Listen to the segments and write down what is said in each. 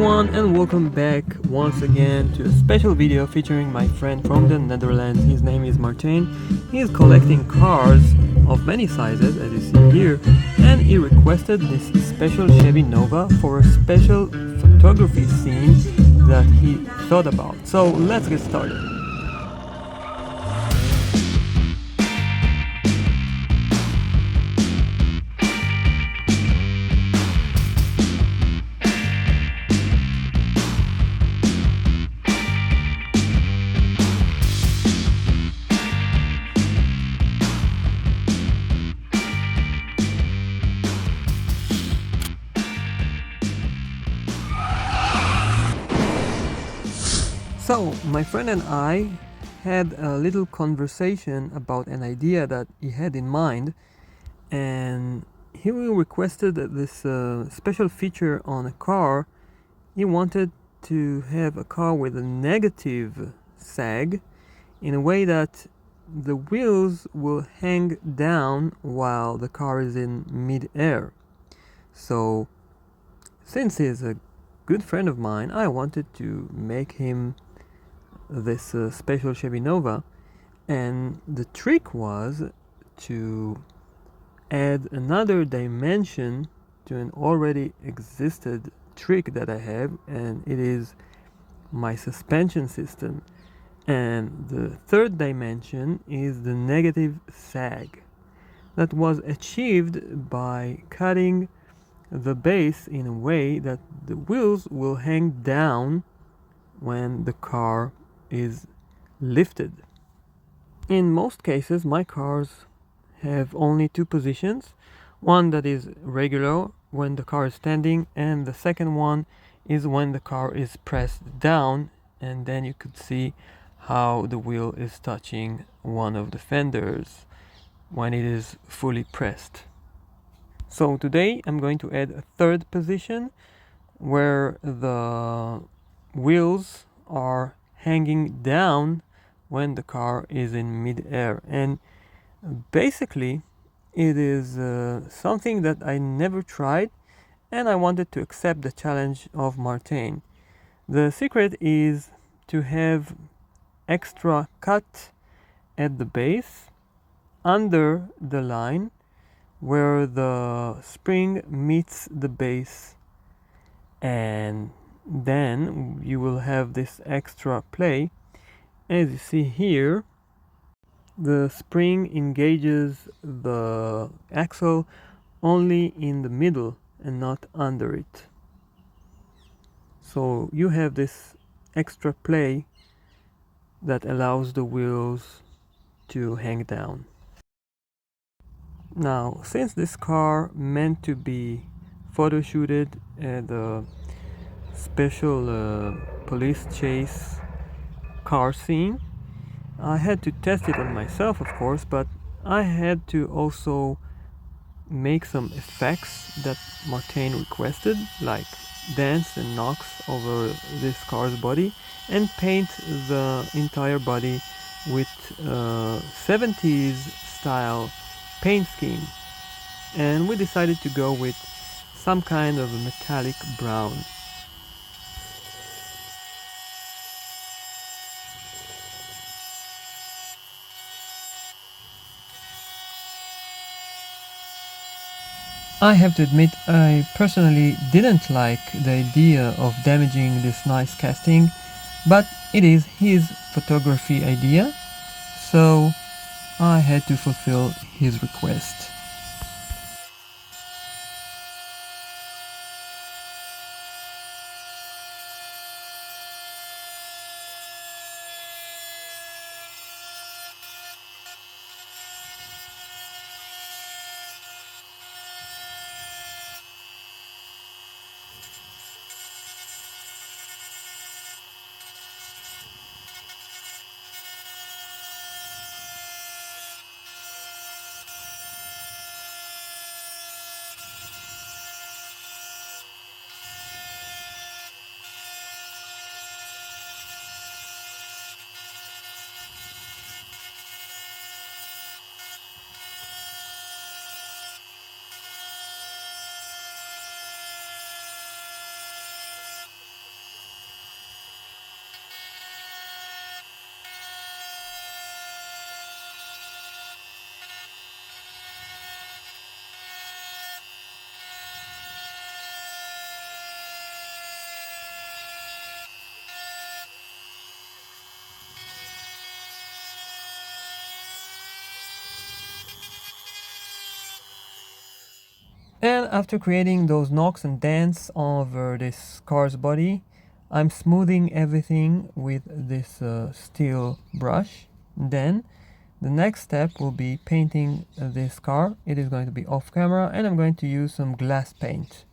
everyone, and welcome back once again to a special video featuring my friend from the Netherlands. His name is Martin. He is collecting cars of many sizes, as you see here, and he requested this special Chevy Nova for a special photography scene that he thought about. So let's get started. So, my friend and I had a little conversation about an idea that he had in mind, and he requested this special feature on a car. He wanted to have a car with a negative sag in a way that the wheels will hang down while the car is in mid-air. So, since he's a good friend of mine, I wanted to make him this special Chevy Nova, and the trick was to add another dimension to an already existed trick that I have, and it is my suspension system. And the third dimension is the negative sag that was achieved by cutting the base in a way that the wheels will hang down when the car is lifted. In most cases, my cars have only two positions, one that is regular when the car is standing, and the second one is when the car is pressed down, and then you could see how the wheel is touching one of the fenders when it is fully pressed. So today I'm going to add a third position where the wheels are hanging down when the car is in mid-air, and basically it is something that I never tried, and I wanted to accept the challenge of Martin. The secret is to have extra cut at the base under the line where the spring meets the base, and then you will have this extra play. As you see here, the spring engages the axle only in the middle and not under it. So you have this extra play that allows the wheels to hang down. Now, since this car meant to be photo shooted at a special police chase car scene, I had to test it on myself, of course, but I had to also make some effects that Martin requested, like dance and knocks over this car's body, and paint the entire body with 70s style paint scheme. And we decided to go with some kind of a metallic brown. I have to admit, I personally didn't like the idea of damaging this nice casting, but it is his photography idea, so I had to fulfill his request. And after creating those knocks and dents over this car's body, I'm smoothing everything with this steel brush. Then the next step will be painting this car. It is going to be off camera, and I'm going to use some glass paint.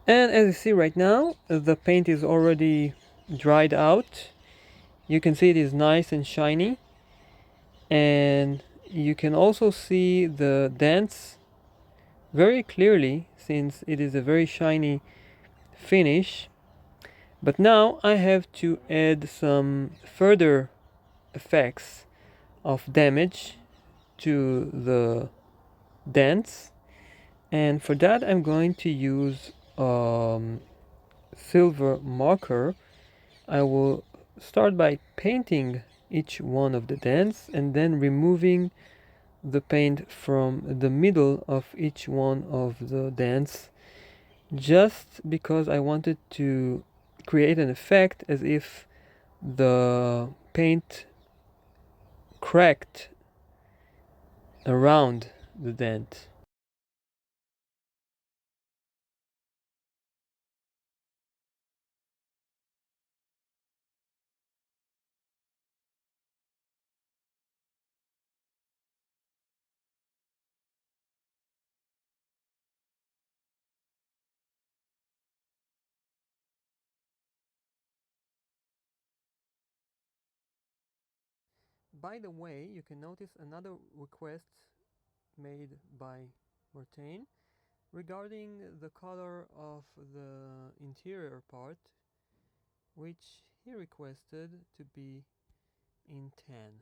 And as you see right now, the paint is already dried out. You can see it is nice and shiny, and you can also see the dents very clearly since it is a very shiny finish. But now I have to add some further effects of damage to the dents, and for that I'm going to use silver marker. I will start by painting each one of the dents and then removing the paint from the middle of each one of the dents, just because I wanted to create an effect as if the paint cracked around the dent. By the way, you can notice another request made by Martin regarding the color of the interior part, which he requested to be in tan.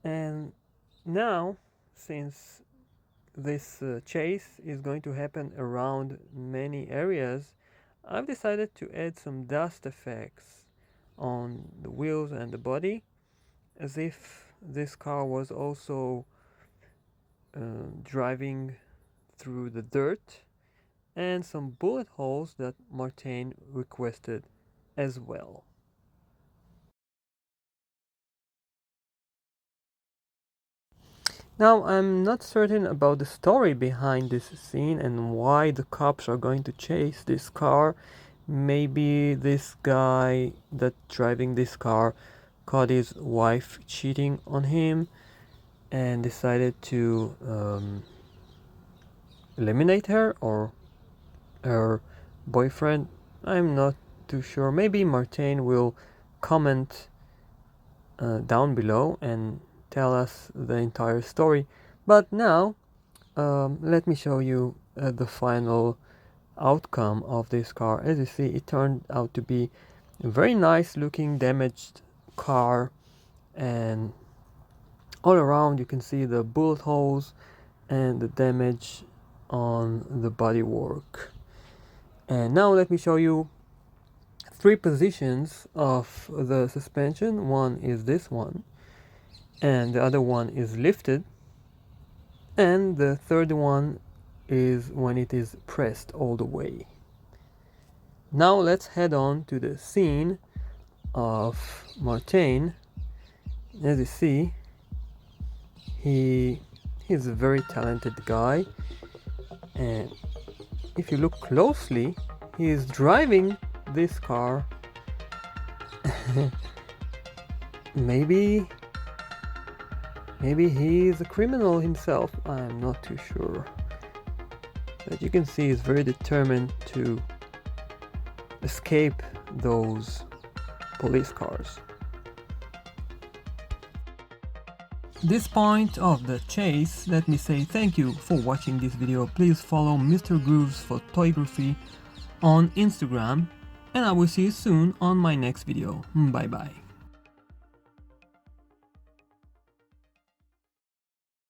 And now, since this chase is going to happen around many areas, I've decided to add some dust effects on the wheels and the body, as if this car was also driving through the dirt, and some bullet holes that Martin requested as well. Now, I'm not certain about the story behind this scene and why the cops are going to chase this car. Maybe this guy that driving this car caught his wife cheating on him and decided to eliminate her, or her boyfriend. I'm not too sure. Maybe Martin will comment down below and tell us the entire story. But now, let me show you the final outcome of this car. As you see, it turned out to be a very nice looking damaged car, and all around you can see the bullet holes and the damage on the bodywork. And now let me show you three positions of the suspension. One is this one, and the other one is lifted, and the third one is when it is pressed all the way. Now let's head on to the scene of Martin. As you see, he's a very talented guy, and if you look closely, he is driving this car. Maybe Maybe he is a criminal himself, I'm not too sure. But you can see he's very determined to escape those police cars. At this point of the chase, let me say thank you for watching this video. Please follow Mr. Grooves Photography on Instagram, and I will see you soon on my next video. Bye bye.